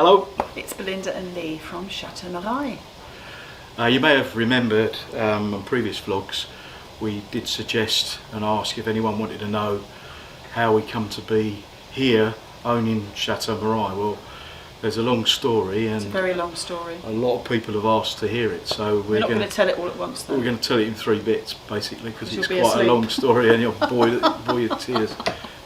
Hello. It's Belinda and Lee from Chateau. You may have remembered on previous vlogs we did suggest and ask if anyone wanted to know how we come to be here owning Chateau. Well, there's a long story, and it's a very long story. A lot of people have asked to hear it, so we're not going to tell it all at once though. We're going to tell it in 3 bits basically, because it's quite asleep. a long story and you'll bore your tears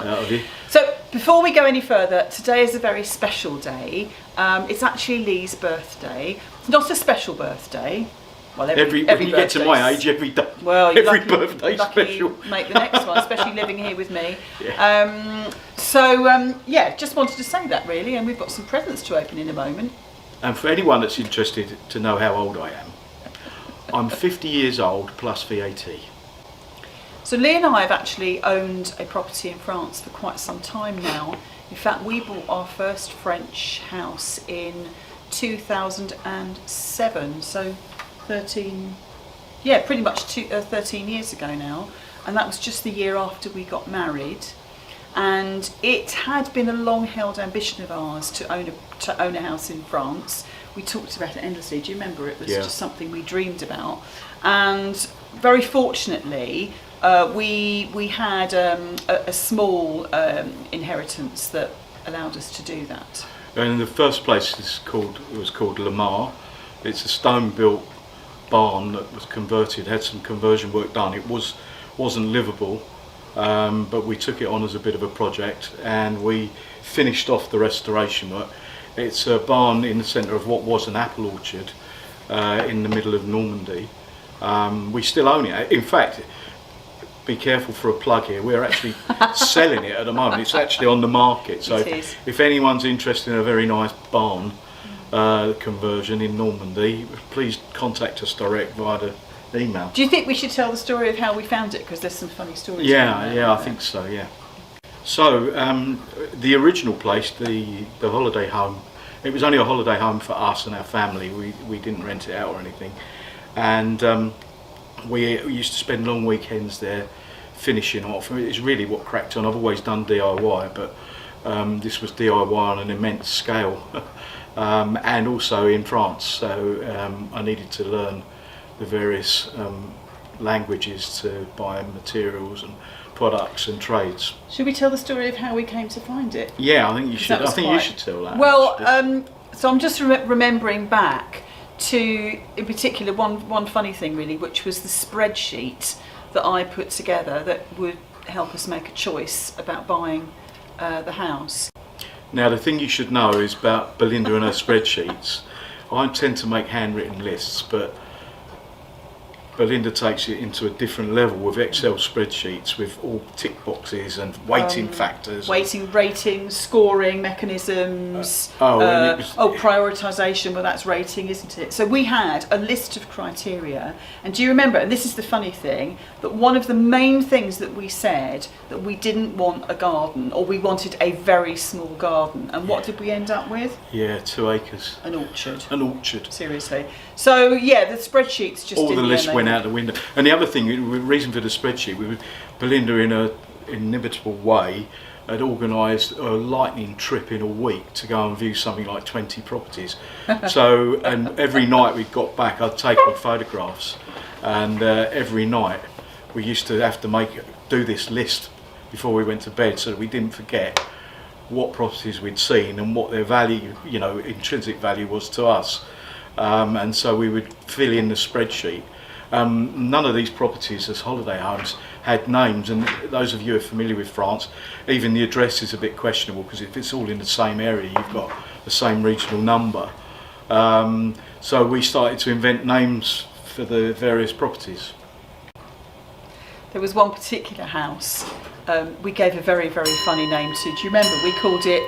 out of you. So before we go any further, today is a very special day. It's actually Lee's birthday. It's not a special birthday. Well, every when you get to my age, every birthday's special. Make the next one, especially living here with me. Yeah. Yeah, just wanted to say that really, and we've got some presents to open in a moment. And for anyone that's interested to know how old I am, I'm 50 years old plus VAT. So Lee and I have actually owned a property in France for quite some time now. In fact, we bought our first French house in 2007, so 13, yeah, pretty much 13 years ago now, and that was just the year after we got married. And it had been a long-held ambition of ours to own a house in France. We talked about it endlessly. Do you remember? It was just something we dreamed about, and very fortunately, we had a small inheritance that allowed us to do that. And in the first place, it was called Lamar. It's a stone-built barn that was converted, had some conversion work done. It wasn't livable, but we took it on as a bit of a project, and we finished off the restoration work. It's a barn in the centre of what was an apple orchard in the middle of Normandy. We still own it. In fact, be careful for a plug here, we're actually selling it at the moment. It's actually on the market, so if anyone's interested in a very nice barn conversion in Normandy, please contact us direct via the email. Do you think we should tell the story of how we found it, because there's some funny stories? I think so, yeah. So the original place, the holiday home, it was only a holiday home for us and our family. We didn't rent it out or anything, and we used to spend long weekends there finishing off. It's really what cracked on. I've always done DIY, but this was DIY on an immense scale. And also in France, so I needed to learn the various languages to buy materials and products and trades. Should we tell the story of how we came to find it? Yeah, I think you should. I think you should tell that. Well, so I'm just remembering back to, in particular, one funny thing really, which was the spreadsheet that I put together that would help us make a choice about buying the house. Now, the thing you should know is about Belinda and her spreadsheets. I tend to make handwritten lists, but Belinda takes it into a different level with Excel spreadsheets with all tick boxes and weighting factors. Weighting, ratings, scoring mechanisms, prioritisation, well that's rating, isn't it? So we had a list of criteria, and do you remember, and this is the funny thing, that one of the main things that we said, that we didn't want a garden, or we wanted a very small garden, and what did we end up with? Yeah, 2 acres. An orchard. An orchard. Seriously. So yeah, the spreadsheets just all the list went out the window. And the other thing, the reason for the spreadsheet, Belinda in an inimitable way had organised a lightning trip in a week to go and view something like 20 properties. So, and every night we got back, I'd taken photographs, and every night we used to have to do this list before we went to bed, so that we didn't forget what properties we'd seen and what their value, intrinsic value was to us. And so we would fill in the spreadsheet. None of these properties as holiday homes had names, and those of you who are familiar with France, even the address is a bit questionable, because if it's all in the same area, you've got the same regional number. So we started to invent names for the various properties. There was one particular house we gave a very, very funny name to. Do you remember? We called it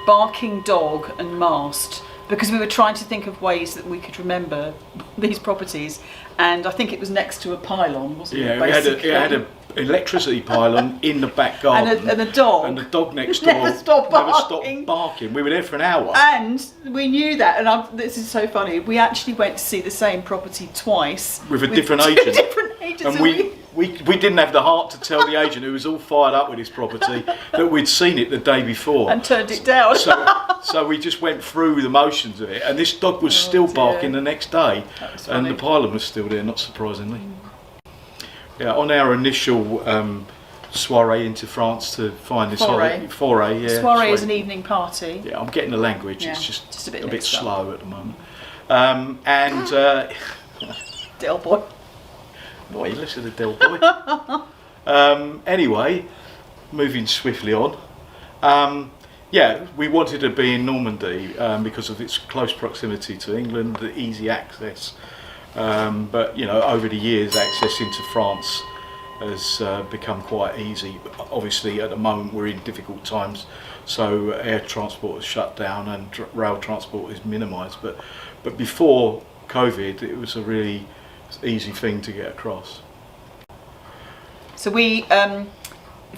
Barking Dog and Mast, because we were trying to think of ways that we could remember these properties, and I think it was next to a pylon, wasn't it? Yeah, it had an electricity pylon in the back garden, and a dog, and the dog next door never stopped barking. We were there for an hour, and we knew that. And this is so funny. We actually went to see the same property twice with a different agent. Different agents, and we didn't have the heart to tell the agent, who was all fired up with his property, that we'd seen it the day before and turned it down. So we just went through the motions of it, and this dog was still barking the next day, and the pylon was still there, not surprisingly. Yeah, on our initial soiree into France to find this foray, yeah. Soiree is an evening party. Yeah, I'm getting the language. Yeah, It's just a bit, slow at the moment. Del boy. Boy, listen to Del boy. Anyway, moving swiftly on. Yeah, we wanted to be in Normandy because of its close proximity to England, the easy access. But you know, over the years, access into France has become quite easy. Obviously, at the moment, we're in difficult times, so air transport is shut down and rail transport is minimised. But before COVID, it was a really easy thing to get across. So we, in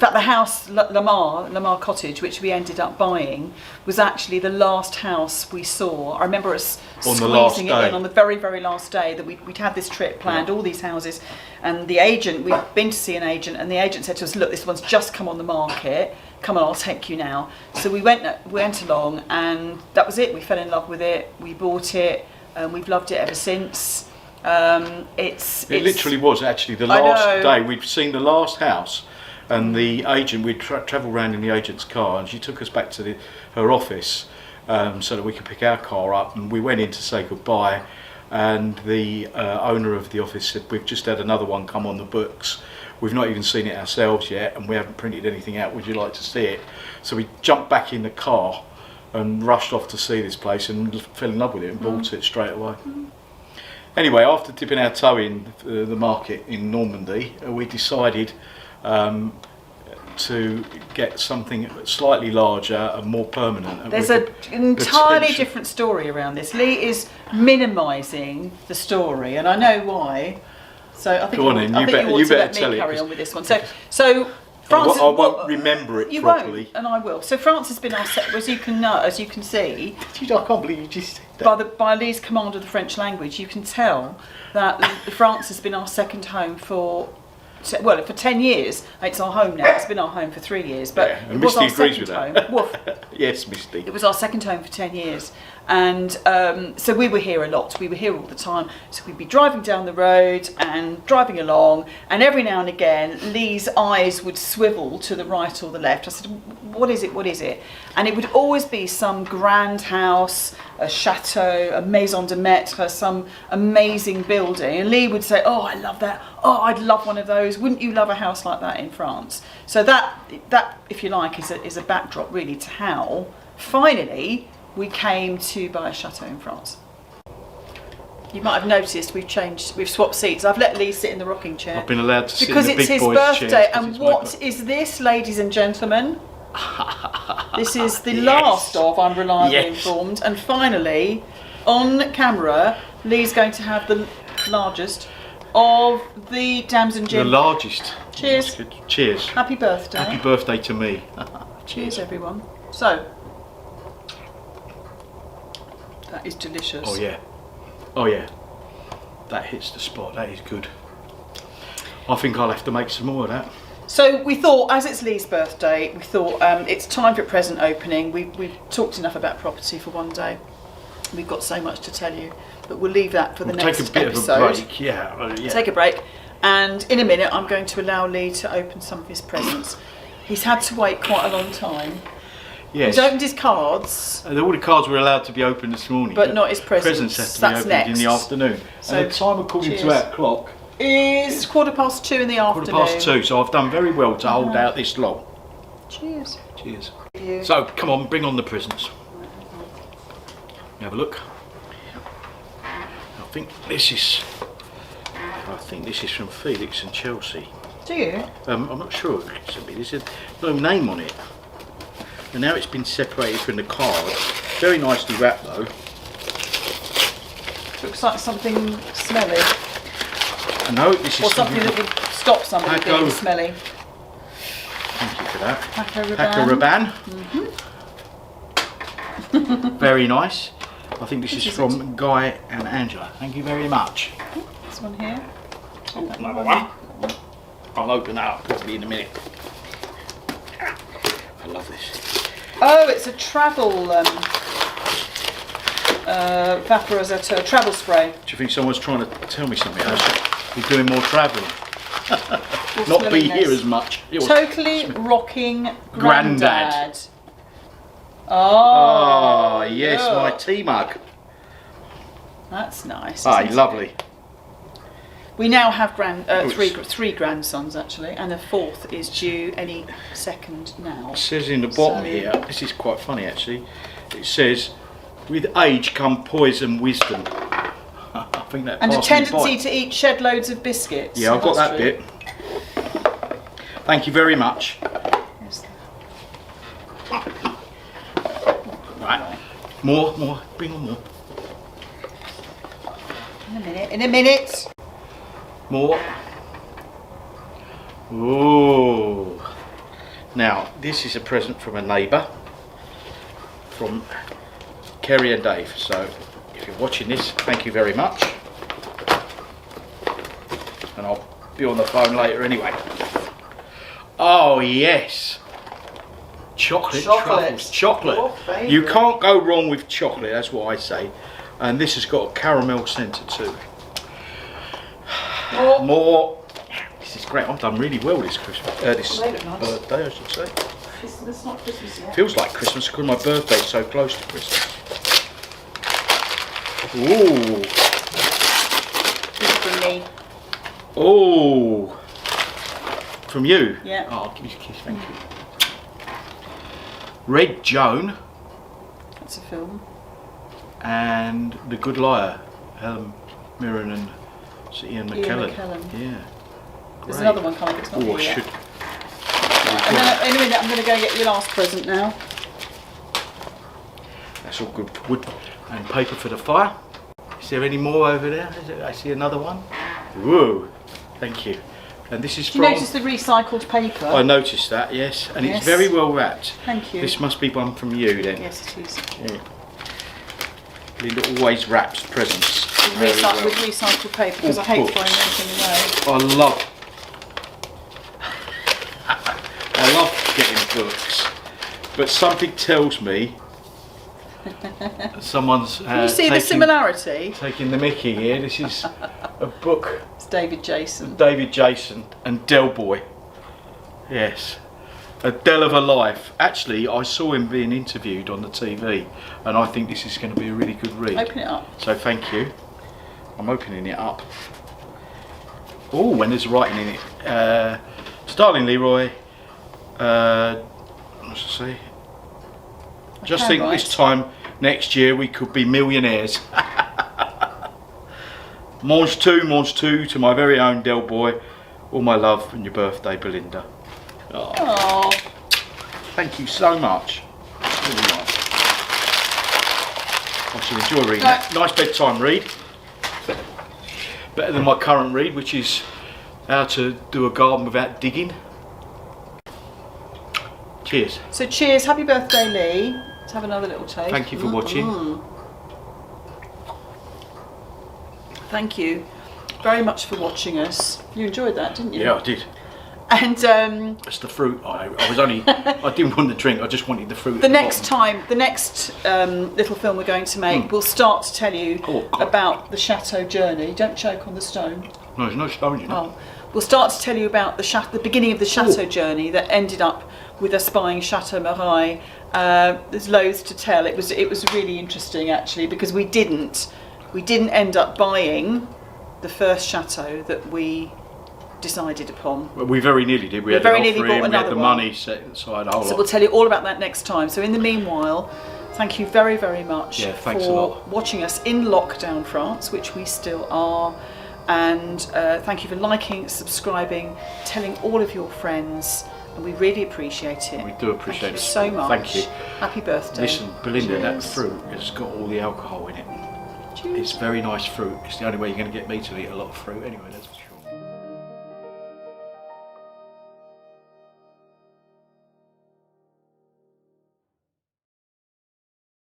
fact, the house Lamar Cottage, which we ended up buying, was actually the last house we saw. I remember us squeezing it in on the very, very last day that we'd had this trip planned, all these houses, and the agent, we'd been to see an agent, and the agent said to us, look, this one's just come on the market, come on, I'll take you now. So we went along, and that was it. We fell in love with it, we bought it, and we've loved it ever since. It literally was actually the last day. We'd seen the last house, and the agent, we'd travelled around in the agent's car, and she took us back to her office so that we could pick our car up, and we went in to say goodbye, and the owner of the office said, we've just had another one come on the books, we've not even seen it ourselves yet, and we haven't printed anything out, would you like to see it? So we jumped back in the car and rushed off to see this place and fell in love with it and bought it straight away. Anyway, after dipping our toe in the market in Normandy, we decided to get something slightly larger and more permanent. There's an entirely different story around this. Lee is minimising the story, and I know why. So I think you better let me carry on with this one. So France, I won't remember it properly. Won't, and I will. So France has been our as you can see. I can't believe you just said that. By Lee's command of the French language, you can tell that France has been our second home for 10 years. It's our home now. It's been our home for 3 years, but and Misty agrees with that. Woof. Yes, Misty. It was our second home for 10 years. And so we were here a lot. We were here all the time. So we'd be driving down the road and driving along, and every now and again, Lee's eyes would swivel to the right or the left. I said, what is it? What is it? And it would always be some grand house, a chateau, a maison de maître, some amazing building. And Lee would say, oh, I love that. Oh, I'd love one of those. Wouldn't you love a house like that in France? So that if you like, is a backdrop really to how finally we came to buy a chateau in France. You might have noticed we've swapped seats. I've let Lee sit in the rocking chair. I've been allowed to sit because in the big boys' it's his birthday. chairs, And what is this, ladies and gentlemen? This is the last of, I'm reliably informed. And finally, on camera, Lee's going to have the largest of the Damson Gin. The largest. Cheers. Cheers. Happy birthday. Happy birthday to me. Cheers, everyone. So, that is delicious. Oh yeah. Oh yeah. That hits the spot. That is good. I think I'll have to make some more of that. So we thought, as it's Lee's birthday, we thought it's time for present opening. We've talked enough about property for one day. We've got so much to tell you, but we'll leave that for the next episode. Take a bit of a break, yeah. Take a break, and in a minute I'm going to allow Lee to open some of his presents. He's had to wait quite a long time. Yes. He's opened his cards. All the cards were allowed to be opened this morning. But not his presents. Presents have to be opened in the afternoon. So and the time according to our clock is 2:15 in the afternoon. 2:15, so I've done very well to hold out this long. Cheers. Cheers. So come on, bring on the presents. Have a look. I think this is from Felix and Chelsea. Do you? I'm not sure. There's no name on it. And now it's been separated from the card. Very nicely wrapped though. Looks like something smelly. I know this is something that would stop somebody being smelly. Thank you for that. Paco Rabanne. Very nice. I think this is from Guy and Angela. Thank you very much. This one here. Oh, another one. I'll open that up properly in a minute. I love this. Oh, it's a travel vaporizer, travel spray. Do you think someone's trying to tell me something? I should be doing more travelling. Not be here as much. Totally rocking Grandad. Oh, yes, look. my tea mug. That's nice. Aye, lovely. We now have three grandsons actually, and a fourth is due any second now. It says in the bottom here, this is quite funny actually, it says, with age come poison wisdom. I think that and a passed me tendency by. to eat shed loads of biscuits. Yeah, I've got that true. bit. Thank you very much. Right, more, bring on more. In a minute. More. Ooh. Now, this is a present from a neighbour, from Kerry and Dave. So, if you're watching this, thank you very much. And I'll be on the phone later anyway. Oh yes. Chocolate truffles. Chocolate. You can't go wrong with chocolate, that's what I say. And this has got a caramel centre too. More. This is great. I've done really well this Christmas. This birthday, I should say. It's not Christmas yet. Feels like Christmas because my birthday's so close to Christmas. Ooh. This is from me. Oh. From you? Yeah. Oh, give me a kiss, thank you. Red Joan That's a film. and The Good Liar, Helen Mirren and Sir Ian McKellen. Yeah. There's Great. another one coming. It's not Oh, here I yet. should. And then in a minute, I'm going to go and get your last present now. That's all good wood and paper for the fire. Is there any more over there? I see another one. Whoa, thank you. And this is Do you notice the recycled paper? I noticed that, yes, and Yes. it's very well wrapped. Thank you. This must be one from you then. Yes, it is. Yeah. Linda always wraps presents. very well. With recycled paper, because I hate books. throwing anything away. I love getting books, but something tells me someone's Can you see the similarity? taking the mickey here. This is a book. It's David Jason. David Jason and Del Boy. Yes. A Del of a Life. Actually, I saw him being interviewed on the TV and I think this is going to be a really good read. Open it up. So thank you. I'm opening it up. Oh, and there's writing in it. Starling Leroy. What's to say? Just think this time next year we could be millionaires. Mange tout to my very own Del Boy. All my love and your birthday, Belinda. Oh. Thank you so much. Really nice. I should enjoy reading that. Nice bedtime read. Better than my current read, which is how to do a garden without digging. Cheers. So cheers, happy birthday Lee. Let's have another little taste. Thank you for watching. Thank you very much for watching us. You enjoyed that, didn't you? Yeah, I did. And It's the fruit. I was only, I didn't want the drink, I just wanted the fruit. the next little film we're going to make, we'll start to tell you about the Chateau journey. Don't choke on the stone. No, there's no stone, you know. Oh. We'll start to tell you about the beginning of the Chateau journey that ended up with us buying Chateau Marais. There's loads to tell. It was really interesting actually, because we didn't end up buying the first chateau that we decided upon. Well, we very nearly did. We had very an nearly offer bought in, we had another the one. money set aside. A whole So lot. we'll tell you all about that next time. So in the meanwhile, thank you very, very much thanks a for lot. watching us in lockdown France, which we still are. And thank you for liking, subscribing, telling all of your friends. And we really appreciate it. We do appreciate it it so much. Thank you. Happy birthday. Listen, Belinda, that Cheers. fruit has got all the alcohol in it. Cheers. It's very nice fruit. It's the only way you're going to get me to eat a lot of fruit anyway. That's